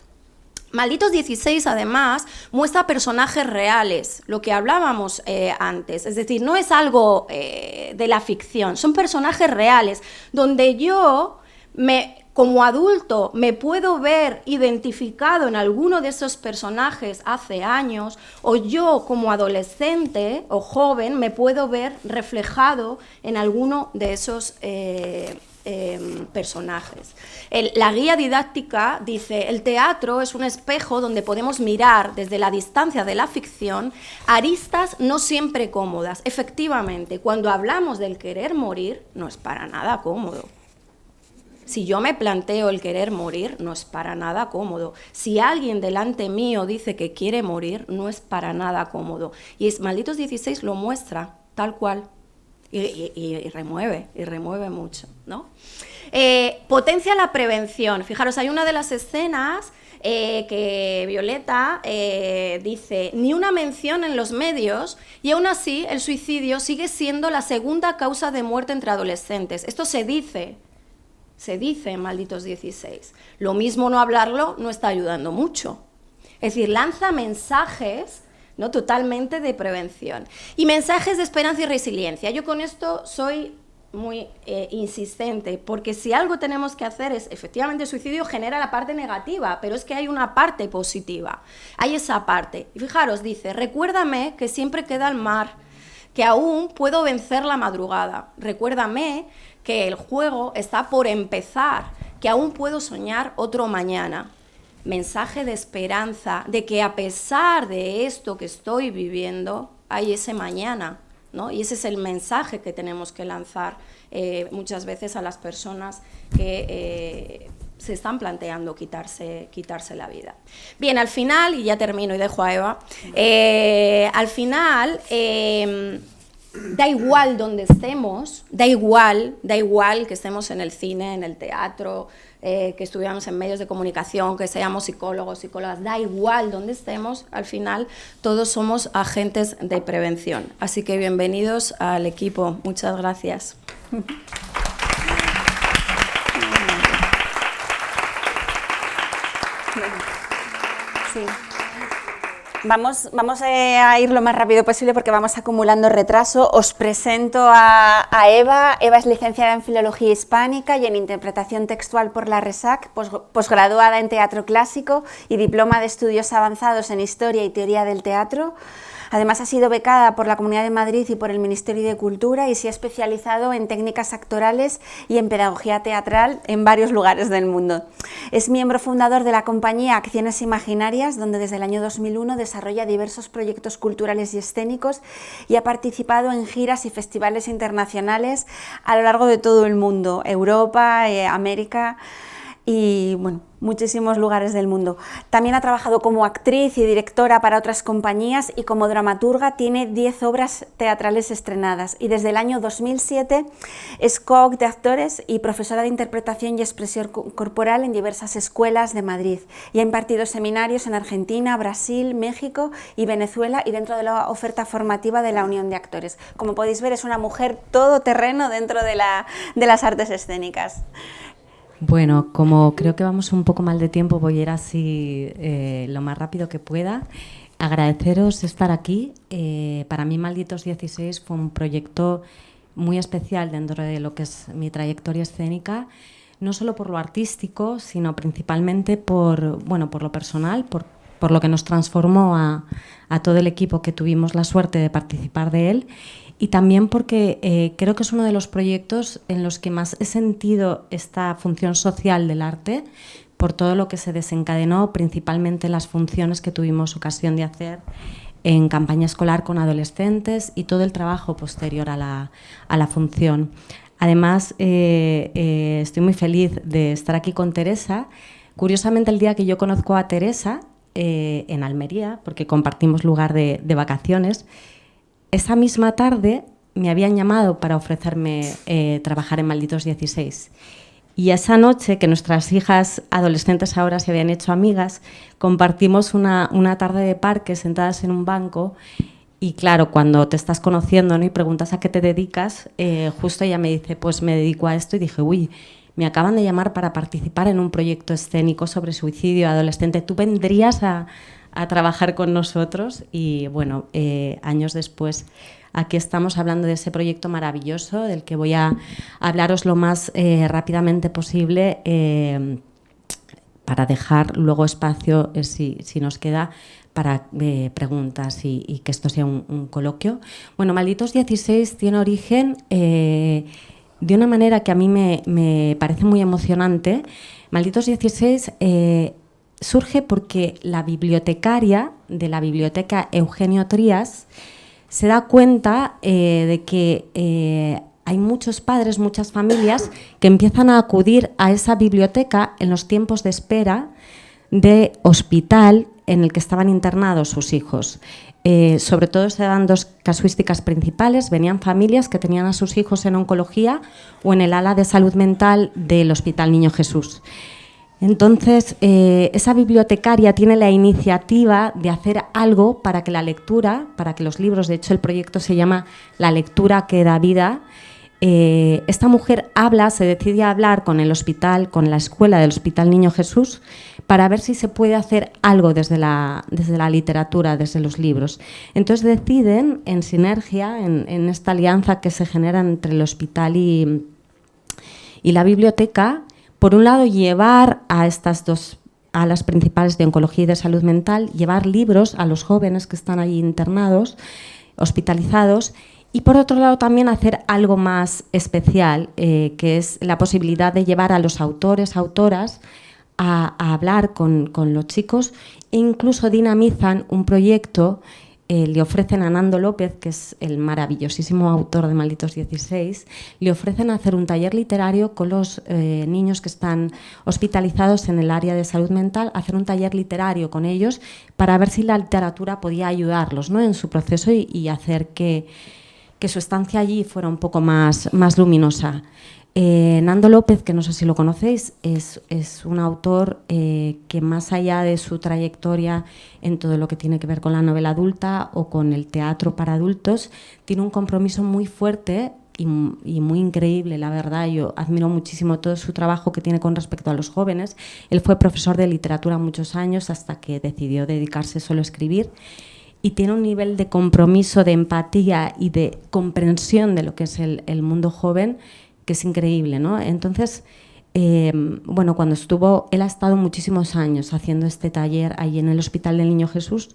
Malditos 16, además, muestra personajes reales, lo que hablábamos antes, es decir, no es algo de la ficción, son personajes reales, donde yo, como adulto, me puedo ver identificado en alguno de esos personajes hace años, o yo, como adolescente o joven, me puedo ver reflejado en alguno de esos personajes. La guía didáctica dice: el teatro es un espejo donde podemos mirar desde la distancia de la ficción aristas no siempre cómodas. Efectivamente, cuando hablamos del querer morir, no es para nada cómodo. Si yo me planteo el querer morir, no es para nada cómodo. Si alguien delante mío dice que quiere morir, no es para nada cómodo. Y Malditos 16 lo muestra tal cual. Y remueve mucho, ¿no? Potencia la prevención. Fijaros, hay una de las escenas que Violeta dice: ni una mención en los medios, y aún así el suicidio sigue siendo la segunda causa de muerte entre adolescentes. Esto se dice en Malditos 16. Lo mismo no hablarlo no está ayudando mucho. Es decir, lanza mensajes, ¿no?, totalmente de prevención. Y mensajes de esperanza y resiliencia. Yo con esto soy muy insistente, porque si algo tenemos que hacer es, efectivamente, el suicidio genera la parte negativa, pero es que hay una parte positiva. Hay esa parte. Y fijaros, dice: recuérdame que siempre queda el mar, que aún puedo vencer la madrugada. Recuérdame que el juego está por empezar, que aún puedo soñar otro mañana. Mensaje de esperanza, de que a pesar de esto que estoy viviendo, hay ese mañana, ¿no? Y ese es el mensaje que tenemos que lanzar muchas veces a las personas que se están planteando quitarse la vida. Bien, al final, y ya termino y dejo a Eva, al final da igual donde estemos, da igual que estemos en el cine, en el teatro, que estuviéramos en medios de comunicación, que seamos psicólogos, psicólogas, da igual donde estemos, al final todos somos agentes de prevención. Así que bienvenidos al equipo. Muchas gracias. Sí. Vamos a ir lo más rápido posible porque vamos acumulando retraso. Os presento a Eva. Eva es licenciada en Filología Hispánica y en Interpretación Textual por la RESAC, posgraduada en Teatro Clásico y diploma de Estudios Avanzados en Historia y Teoría del Teatro. Además, ha sido becada por la Comunidad de Madrid y por el Ministerio de Cultura y se ha especializado en técnicas actorales y en pedagogía teatral en varios lugares del mundo. Es miembro fundador de la compañía Acciones Imaginarias, donde desde el año 2001 desarrolla diversos proyectos culturales y escénicos y ha participado en giras y festivales internacionales a lo largo de todo el mundo, Europa, América. y bueno, muchísimos lugares del mundo. También ha trabajado como actriz y directora para otras compañías y como dramaturga tiene 10 obras teatrales estrenadas y desde el año 2007 es coach de actores y profesora de interpretación y expresión corporal en diversas escuelas de Madrid y ha impartido seminarios en Argentina, Brasil, México y Venezuela y dentro de la oferta formativa de la Unión de Actores. Como podéis ver, es una mujer todoterreno dentro de las artes escénicas. Bueno, como creo que vamos un poco mal de tiempo, voy a ir así lo más rápido que pueda. Agradeceros estar aquí. Para mí Malditos 16 fue un proyecto muy especial dentro de lo que es mi trayectoria escénica, no solo por lo artístico, sino principalmente por lo personal, por lo que nos transformó a todo el equipo que tuvimos la suerte de participar de él. Y también porque creo que es uno de los proyectos en los que más he sentido esta función social del arte, por todo lo que se desencadenó, principalmente las funciones que tuvimos ocasión de hacer en campaña escolar con adolescentes y todo el trabajo posterior a la función. Además, estoy muy feliz de estar aquí con Teresa. Curiosamente, el día que yo conozco a Teresa, en Almería, porque compartimos lugar de vacaciones, esa misma tarde me habían llamado para ofrecerme trabajar en Malditos 16. Y esa noche, que nuestras hijas adolescentes ahora se habían hecho amigas, compartimos una tarde de parque sentadas en un banco. Y claro, cuando te estás conociendo, ¿no?, y preguntas a qué te dedicas, justo ella me dice, pues me dedico a esto. Y dije, uy, me acaban de llamar para participar en un proyecto escénico sobre suicidio adolescente. ¿Tú vendrías a trabajar con nosotros? Y bueno, años después aquí estamos hablando de ese proyecto maravilloso del que voy a hablaros lo más rápidamente posible para dejar luego espacio, si nos queda, para preguntas y que esto sea un coloquio. Bueno, Malditos 16 tiene origen de una manera que a mí me parece muy emocionante. Malditos 16 surge porque la bibliotecaria de la biblioteca Eugenio Trías se da cuenta de que hay muchos padres, muchas familias que empiezan a acudir a esa biblioteca en los tiempos de espera de hospital en el que estaban internados sus hijos. Sobre todo se dan dos casuísticas principales. Venían familias que tenían a sus hijos en oncología o en el ala de salud mental del Hospital Niño Jesús. Entonces, esa bibliotecaria tiene la iniciativa de hacer algo para que la lectura, para que los libros, de hecho el proyecto se llama La lectura que da vida. Esta mujer se decide a hablar con el hospital, con la escuela del Hospital Niño Jesús, para ver si se puede hacer algo desde la literatura, desde los libros. Entonces deciden, en sinergia, en esta alianza que se genera entre el hospital y la biblioteca, por un lado, llevar a estas dos alas principales de oncología y de salud mental, llevar libros a los jóvenes que están allí internados, hospitalizados, y por otro lado también hacer algo más especial, que es la posibilidad de llevar a los autores, autoras, a hablar con los chicos, e incluso dinamizan un proyecto. Le ofrecen a Nando López, que es el maravillosísimo autor de Malditos 16, le ofrecen hacer un taller literario con los niños que están hospitalizados en el área de salud mental, hacer un taller literario con ellos para ver si la literatura podía ayudarlos, ¿no?, en su proceso y hacer que su estancia allí fuera un poco más luminosa. Nando López, que no sé si lo conocéis, es un autor que, más allá de su trayectoria en todo lo que tiene que ver con la novela adulta o con el teatro para adultos, tiene un compromiso muy fuerte y muy increíble, la verdad. Yo admiro muchísimo todo su trabajo que tiene con respecto a los jóvenes. Él fue profesor de literatura muchos años hasta que decidió dedicarse solo a escribir, y tiene un nivel de compromiso, de empatía y de comprensión de lo que es el mundo joven que es increíble, ¿no? Entonces, cuando él ha estado muchísimos años haciendo este taller ahí en el Hospital del Niño Jesús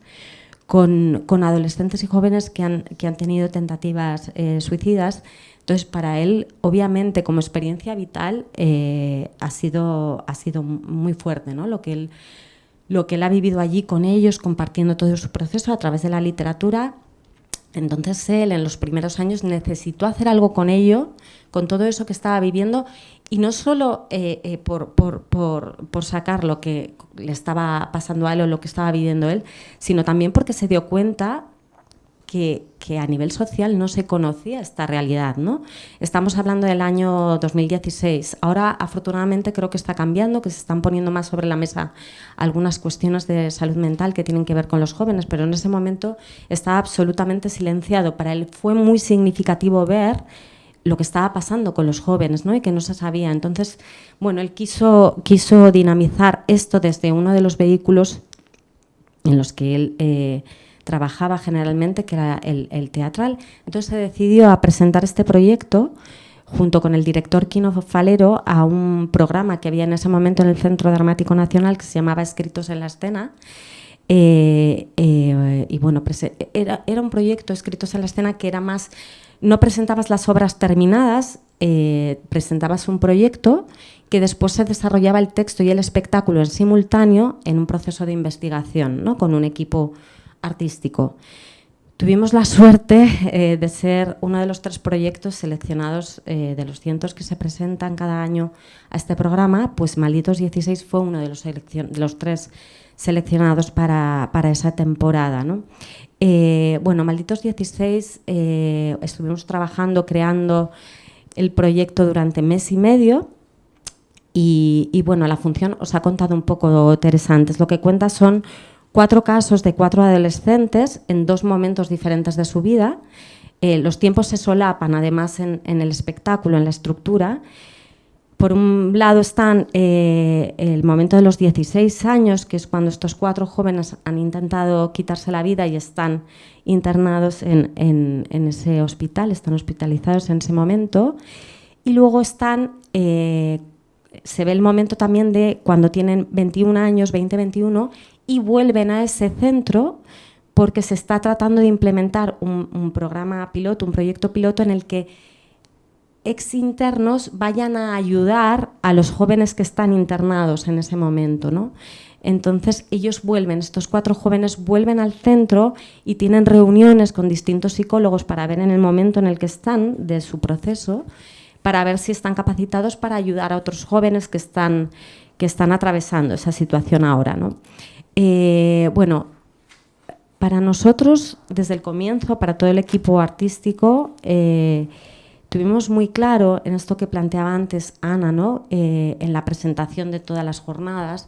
con adolescentes y jóvenes que han tenido tentativas suicidas. Entonces, para él, obviamente, como experiencia vital, ha sido muy fuerte, ¿no?, lo que él ha vivido allí con ellos, compartiendo todo su proceso a través de la literatura. Entonces él en los primeros años necesitó hacer algo con ello, con todo eso que estaba viviendo, y no solo por sacar lo que le estaba pasando a él o lo que estaba viviendo él, sino también porque se dio cuenta que a nivel social no se conocía esta realidad, ¿no? Estamos hablando del año 2016. Ahora, afortunadamente, creo que está cambiando, que se están poniendo más sobre la mesa algunas cuestiones de salud mental que tienen que ver con los jóvenes, pero en ese momento estaba absolutamente silenciado. Para él fue muy significativo ver lo que estaba pasando con los jóvenes, ¿no? Y que no se sabía. Entonces, bueno, él quiso dinamizar esto desde uno de los vehículos en los que él trabajaba generalmente, que era el teatral. Entonces se decidió a presentar este proyecto junto con el director Quino Falero a un programa que había en ese momento en el Centro Dramático Nacional que se llamaba Escritos en la Escena. Y bueno, era un proyecto, Escritos en la Escena, que era más, no presentabas las obras terminadas, presentabas un proyecto que después se desarrollaba el texto y el espectáculo en simultáneo en un proceso de investigación, ¿no? Con un equipo artístico. Tuvimos la suerte de ser uno de los 3 proyectos seleccionados de los cientos que se presentan cada año a este programa, pues Malditos 16 fue uno de los 3 seleccionados para esa temporada, ¿no? Bueno, Malditos 16 estuvimos trabajando, creando el proyecto durante mes y medio y bueno, la función os ha contado un poco Teresa antes. Lo que cuenta son 4 casos de 4 adolescentes en 2 momentos diferentes de su vida. Los tiempos se solapan, además, en el espectáculo, en la estructura. Por un lado están el momento de los 16 años, que es cuando estos 4 jóvenes han intentado quitarse la vida y están internados en ese hospital, están hospitalizados en ese momento. Y luego se ve el momento también de cuando tienen 21 años, 20-21, y vuelven a ese centro porque se está tratando de implementar un programa piloto, un proyecto piloto en el que exinternos vayan a ayudar a los jóvenes que están internados en ese momento, ¿no? Entonces ellos vuelven, estos 4 jóvenes vuelven al centro y tienen reuniones con distintos psicólogos para ver en el momento en el que están de su proceso, para ver si están capacitados para ayudar a otros jóvenes que están atravesando esa situación ahora, ¿no? Bueno, para nosotros, desde el comienzo, para todo el equipo artístico, tuvimos muy claro en esto que planteaba antes Ana, ¿no? En la presentación de todas las jornadas,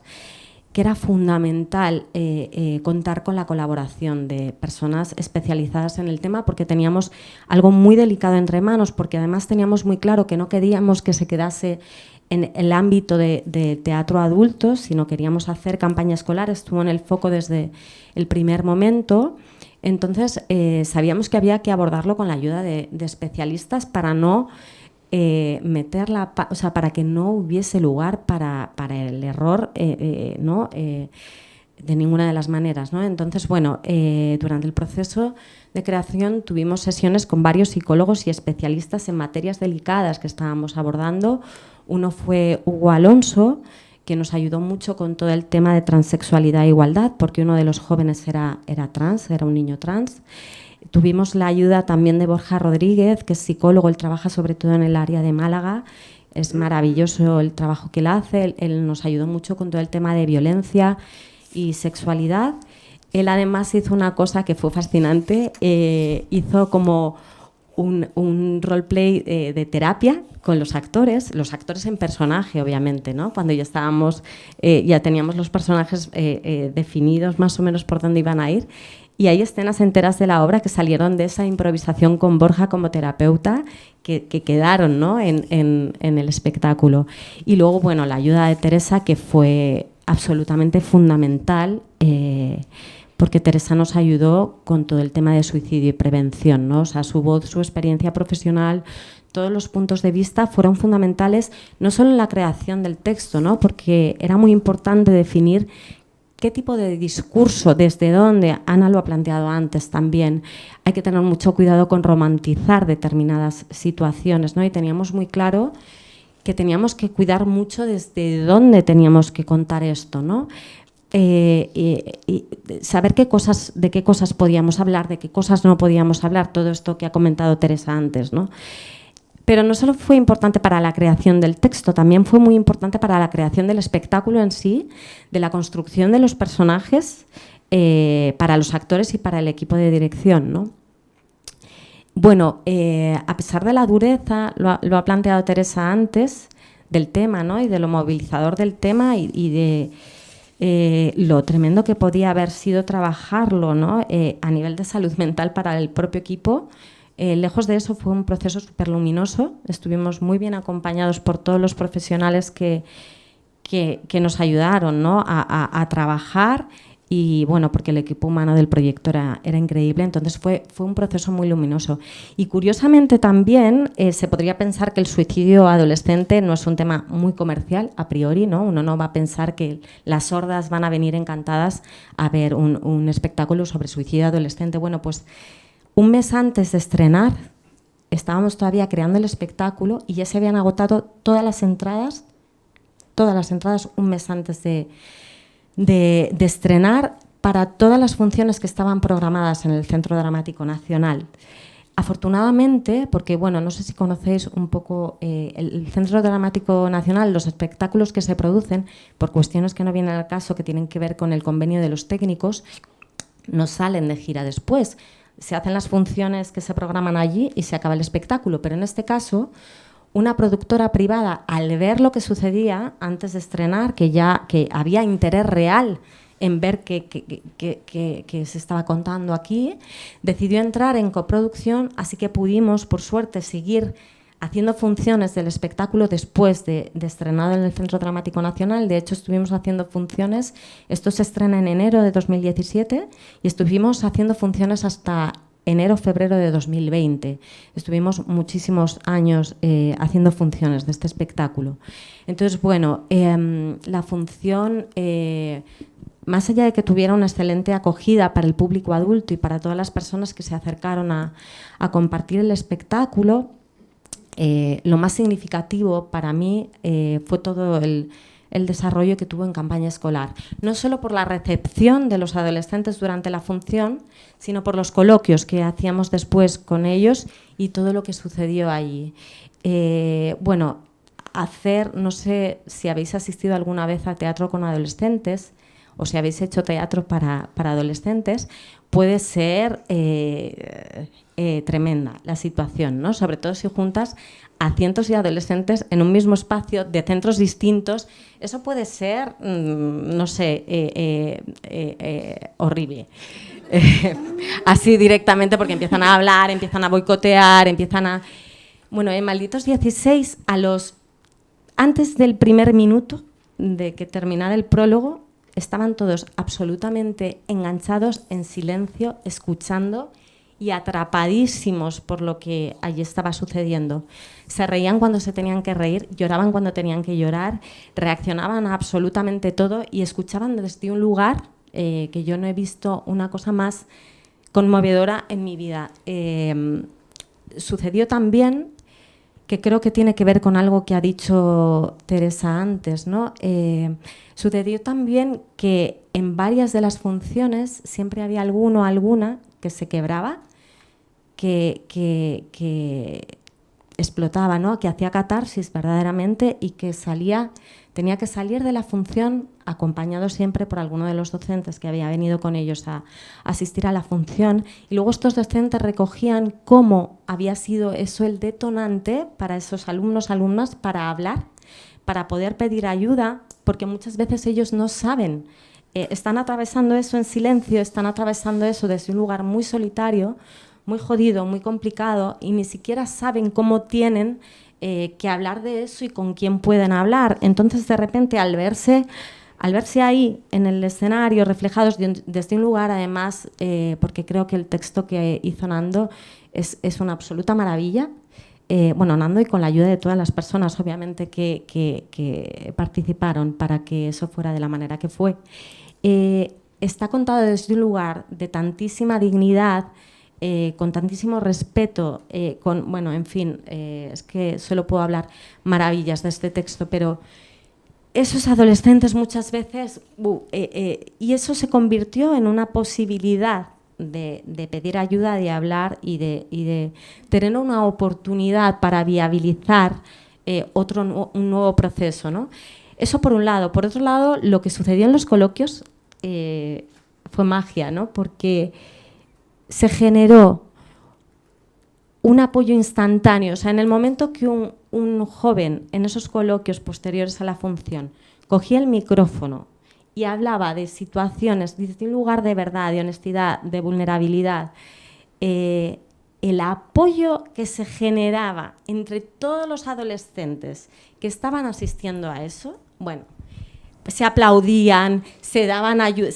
que era fundamental contar con la colaboración de personas especializadas en el tema, porque teníamos algo muy delicado entre manos, porque además teníamos muy claro que no queríamos que se quedase en el ámbito de teatro adulto, sino queríamos hacer campaña escolar, estuvo en el foco desde el primer momento. Entonces sabíamos que había que abordarlo con la ayuda de especialistas para no para que no hubiese lugar para el error, ¿no? De ninguna de las maneras, ¿no? Entonces, bueno, durante el proceso de creación tuvimos sesiones con varios psicólogos y especialistas en materias delicadas que estábamos abordando. Uno fue Hugo Alonso, que nos ayudó mucho con todo el tema de transexualidad e igualdad, porque uno de los jóvenes era trans, era un niño trans. Tuvimos la ayuda también de Borja Rodríguez, que es psicólogo, él trabaja sobre todo en el área de Málaga. Es maravilloso el trabajo que él hace, él nos ayudó mucho con todo el tema de violencia y sexualidad. Él además hizo una cosa que fue fascinante, hizo como un roleplay de terapia con los actores en personaje, obviamente, ¿no? Cuando ya estábamos, ya teníamos los personajes definidos más o menos por dónde iban a ir. Y hay escenas enteras de la obra que salieron de esa improvisación con Borja como terapeuta que quedaron, ¿no? en el espectáculo. Y luego, bueno, la ayuda de Teresa, que fue absolutamente fundamental, porque Teresa nos ayudó con todo el tema de suicidio y prevención, ¿no? O sea, su voz, su experiencia profesional, todos los puntos de vista fueron fundamentales, no solo en la creación del texto, ¿no? Porque era muy importante definir qué tipo de discurso, desde dónde, Ana lo ha planteado antes también, hay que tener mucho cuidado con romantizar determinadas situaciones, ¿no? Y teníamos muy claro que teníamos que cuidar mucho desde dónde teníamos que contar esto, ¿no? y saber de qué cosas podíamos hablar, de qué cosas no podíamos hablar, todo esto que ha comentado Teresa antes, ¿no? Pero no solo fue importante para la creación del texto, también fue muy importante para la creación del espectáculo en sí, de la construcción de los personajes, para los actores y para el equipo de dirección, ¿no? Bueno, a pesar de la dureza, lo ha planteado Teresa antes, del tema, ¿no? Y de lo movilizador del tema y de lo tremendo que podía haber sido trabajarlo, ¿no? A nivel de salud mental para el propio equipo. Lejos de eso fue un proceso súper luminoso. Estuvimos muy bien acompañados por todos los profesionales que nos ayudaron, ¿no? a trabajar y, bueno, porque el equipo humano del proyecto era increíble. Entonces fue un proceso muy luminoso. Y curiosamente también se podría pensar que el suicidio adolescente no es un tema muy comercial a priori, ¿no? Uno no va a pensar que las sordas van a venir encantadas a ver un espectáculo sobre suicidio adolescente. Bueno, pues un mes antes de estrenar, estábamos todavía creando el espectáculo y ya se habían agotado todas las entradas un mes antes de estrenar para todas las funciones que estaban programadas en el Centro Dramático Nacional. Afortunadamente, porque bueno, no sé si conocéis un poco el Centro Dramático Nacional, los espectáculos que se producen, por cuestiones que no vienen al caso, que tienen que ver con el convenio de los técnicos, no salen de gira después. Se hacen las funciones que se programan allí y se acaba el espectáculo. Pero en este caso, una productora privada, al ver lo que sucedía antes de estrenar, que había interés real en ver qué se estaba contando aquí, decidió entrar en coproducción, así que pudimos, por suerte, seguir haciendo funciones del espectáculo después de estrenado en el Centro Dramático Nacional. De hecho, estuvimos haciendo funciones, esto se estrena en enero de 2017 y estuvimos haciendo funciones hasta enero-febrero de 2020. Estuvimos muchísimos años haciendo funciones de este espectáculo. Entonces, bueno, la función, más allá de que tuviera una excelente acogida para el público adulto y para todas las personas que se acercaron a compartir el espectáculo, lo más significativo para mí fue todo el desarrollo que tuvo en campaña escolar. No solo por la recepción de los adolescentes durante la función, sino por los coloquios que hacíamos después con ellos y todo lo que sucedió allí. Bueno, no sé si habéis asistido alguna vez a teatro con adolescentes o si habéis hecho teatro para adolescentes, puede ser tremenda la situación, ¿no? Sobre todo si juntas a cientos de adolescentes en un mismo espacio de centros distintos. Eso puede ser, no sé, horrible. Así directamente, porque empiezan a hablar, empiezan a boicotear, Bueno, en Malditos 16, antes del primer minuto de que terminara el prólogo, estaban todos absolutamente enganchados, en silencio, escuchando y atrapadísimos por lo que allí estaba sucediendo. Se reían cuando se tenían que reír, lloraban cuando tenían que llorar, reaccionaban a absolutamente todo y escuchaban desde un lugar que yo no he visto una cosa más conmovedora en mi vida. Sucedió también, que creo que tiene que ver con algo que ha dicho Teresa antes, ¿no? Sucedió también que en varias de las funciones siempre había alguno o alguna que se quebraba, que explotaba, ¿no? Que hacía catarsis verdaderamente y que tenía que salir de la función acompañado siempre por alguno de los docentes que había venido con ellos a asistir a la función, y luego estos docentes recogían cómo había sido eso el detonante para esos alumnos, alumnas, para hablar, para poder pedir ayuda, porque muchas veces ellos no saben, están atravesando eso en silencio, están atravesando eso desde un lugar muy solitario, muy jodido, muy complicado, y ni siquiera saben cómo tienen que hablar de eso y con quién pueden hablar. Entonces, de repente, al verse ahí en el escenario, reflejados desde un lugar, además, porque creo que el texto que hizo Nando es una absoluta maravilla. Bueno, Nando, y con la ayuda de todas las personas, obviamente, que participaron para que eso fuera de la manera que fue. Está contado desde un lugar de tantísima dignidad, con tantísimo respeto, bueno, en fin, es que solo puedo hablar maravillas de este texto, pero esos adolescentes muchas veces, y eso se convirtió en una posibilidad de pedir ayuda, de hablar y de tener una oportunidad para viabilizar un nuevo proceso, ¿no? Eso por un lado. Por otro lado, lo que sucedió en los coloquios fue magia, ¿no? Porque se generó un apoyo instantáneo. O sea, en el momento que un joven en esos coloquios posteriores a la función cogía el micrófono y hablaba de situaciones desde un lugar de verdad, de honestidad, de vulnerabilidad, el apoyo que se generaba entre todos los adolescentes que estaban asistiendo a eso, bueno, se aplaudían, se daban ayuda,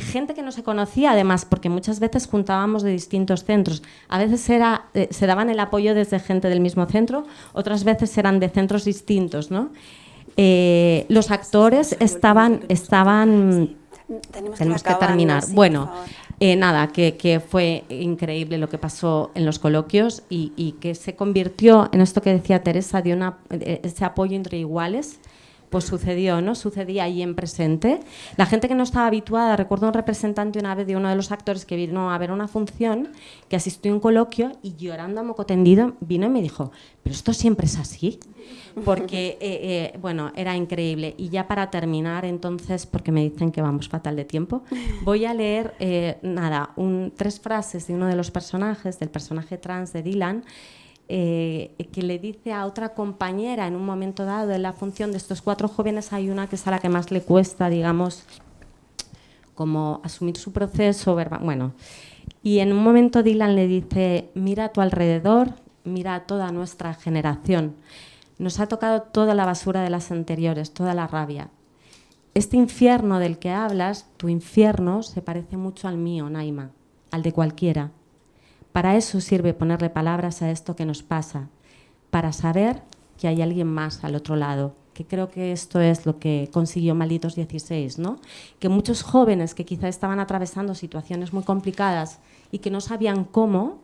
gente que no se conocía además, porque muchas veces juntábamos de distintos centros. A veces se daban el apoyo desde gente del mismo centro, otras veces eran de centros distintos, ¿no? Los actores estaban tenemos que terminar. Sí, bueno, nada, que fue increíble lo que pasó en los coloquios y que se convirtió en esto que decía Teresa, de ese apoyo entre iguales. Pues sucedió, ¿no? Sucedía ahí en presente. La gente que no estaba habituada, recuerdo un representante una vez de uno de los actores que vino a ver una función, que asistió a un coloquio y llorando a moco tendido vino y me dijo, ¿pero esto siempre es así? Porque, bueno, era increíble. Y ya para terminar, entonces, porque me dicen que vamos fatal de tiempo, voy a leer, tres frases de uno de los personajes, del personaje trans de Dylan, que le dice a otra compañera en un momento dado en la función de estos 4 jóvenes. Hay una que es a la que más le cuesta, digamos, como asumir su proceso, bueno, y en un momento Dylan le dice, mira a tu alrededor, mira a toda nuestra generación, nos ha tocado toda la basura de las anteriores, toda la rabia. Este infierno del que hablas, tu infierno, se parece mucho al mío, Naima, al de cualquiera. Para eso sirve ponerle palabras a esto que nos pasa, para saber que hay alguien más al otro lado, que creo que esto es lo que consiguió Malditos 16, ¿no? Que muchos jóvenes que quizá estaban atravesando situaciones muy complicadas y que no sabían cómo,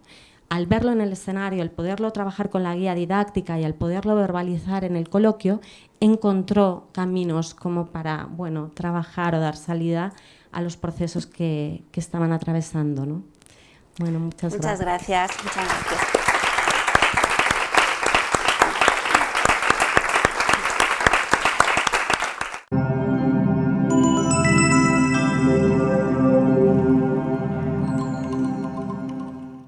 al verlo en el escenario, al poderlo trabajar con la guía didáctica y al poderlo verbalizar en el coloquio, encontró caminos como para, bueno, trabajar o dar salida a los procesos que estaban atravesando, ¿no? Bueno, muchas gracias. Muchas gracias.